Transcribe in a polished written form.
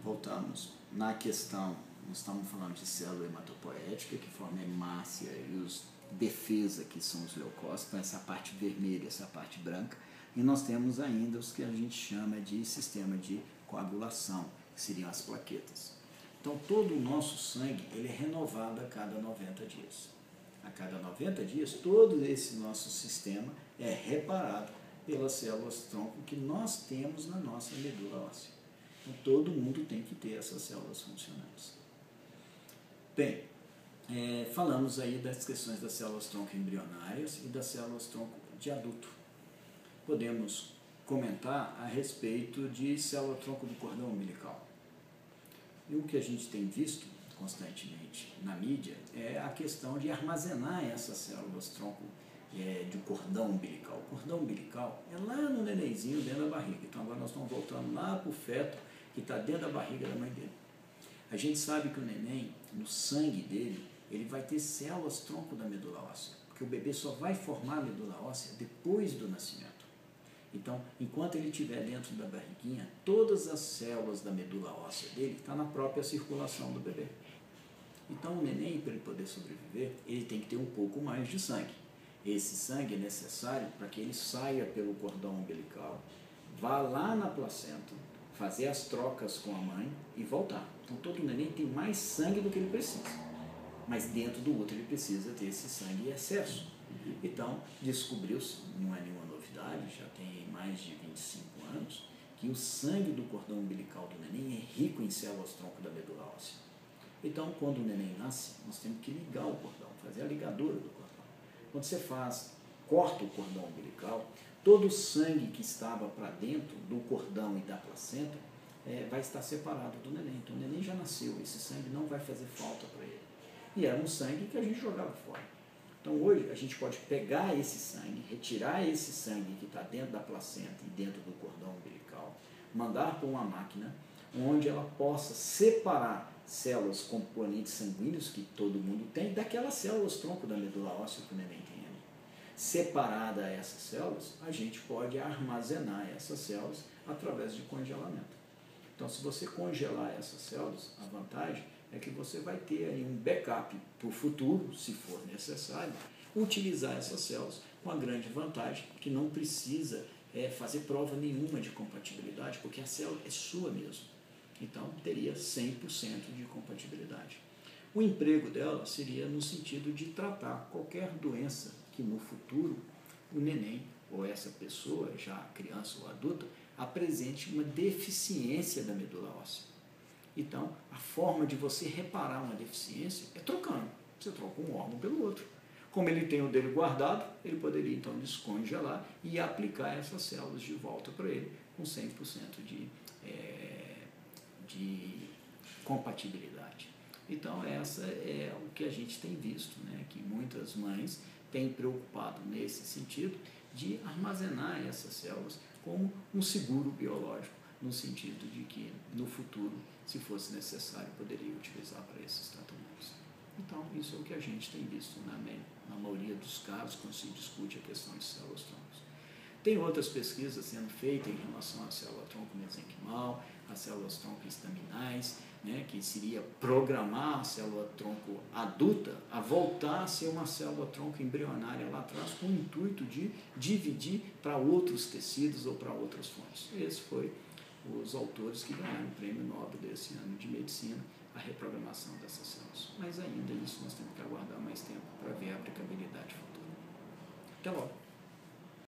voltamos. Na questão, nós estamos falando de célula hematopoética, que forma a hemácia, e os defesa, que são os leucócitos, então essa parte vermelha, essa parte branca, e nós temos ainda os que a gente chama de sistema de coagulação, que seriam as plaquetas. Então todo o nosso sangue ele é renovado a cada 90 dias. A cada 90 dias, todo esse nosso sistema é reparado pelas células-tronco que nós temos na nossa medula óssea. Então todo mundo tem que ter essas células funcionantes. Bem, falamos aí das questões das células-tronco embrionárias e das células-tronco de adulto. Podemos comentar a respeito de célula-tronco do cordão umbilical. E o que a gente tem visto constantemente na mídia é a questão de armazenar essas células-tronco de cordão umbilical. O cordão umbilical é lá no nenenzinho dentro da barriga. Então agora nós estamos voltando lá para o feto que está dentro da barriga da mãe dele. A gente sabe que o neném, no sangue dele, ele vai ter células-tronco da medula óssea, porque o bebê só vai formar a medula óssea depois do nascimento. Então, enquanto ele estiver dentro da barriguinha, todas as células da medula óssea dele estão na própria circulação do bebê. Então, o neném, para ele poder sobreviver, ele tem que ter um pouco mais de sangue. Esse sangue é necessário para que ele saia pelo cordão umbilical, vá lá na placenta, fazer as trocas com a mãe e voltar. Então, todo neném tem mais sangue do que ele precisa. Mas dentro do útero ele precisa ter esse sangue em excesso. Então, descobriu-se, não é nenhuma novidade, já tem mais de 25 anos, que o sangue do cordão umbilical do neném é rico em células-tronco da medula óssea. Então, quando o neném nasce, nós temos que ligar o cordão, fazer a ligadura do cordão. Quando você corta o cordão umbilical, todo o sangue que estava para dentro do cordão e da placenta vai estar separado do neném. Então, o neném já nasceu, esse sangue não vai fazer falta para ele. E era um sangue que a gente jogava fora. Então hoje a gente pode pegar esse sangue, retirar esse sangue que está dentro da placenta e dentro do cordão umbilical, mandar para uma máquina onde ela possa separar células, componentes sanguíneos que todo mundo tem, daquelas células-tronco da medula óssea que o neném tem ali. Separada essas células, a gente pode armazenar essas células através de congelamento. Então, se você congelar essas células, a vantagem é que você vai ter aí um backup para o futuro, se for necessário, utilizar essas células com a grande vantagem que não precisa fazer prova nenhuma de compatibilidade, porque a célula é sua mesmo. Então, teria 100% de compatibilidade. O emprego dela seria no sentido de tratar qualquer doença que no futuro o neném ou essa pessoa, já criança ou adulta, apresente uma deficiência da medula óssea. Então, a forma de você reparar uma deficiência é trocando. Você troca um órgão pelo outro. Como ele tem o dele guardado, ele poderia então descongelar e aplicar essas células de volta para ele com 100% de compatibilidade. Então, essa é o que a gente tem visto, né? Que muitas mães têm preocupado nesse sentido de armazenar essas células como um seguro biológico, no sentido de que, no futuro, se fosse necessário, poderia utilizar para esses tratamentos. Então, isso é o que a gente tem visto na maioria dos casos, quando se discute a questão de células-troncos. Tem outras pesquisas sendo feitas em relação à célula-tronco mesenquimal, às células-tronco estaminais, né, que seria programar a célula-tronco adulta a voltar a ser uma célula-tronco embrionária lá atrás, com o intuito de dividir para outros tecidos ou para outras fontes. Esse foi os autores que ganharam o prêmio Nobel desse ano de medicina, a reprogramação dessas células. Mas ainda isso nós temos que aguardar mais tempo para ver a aplicabilidade futura. Até logo!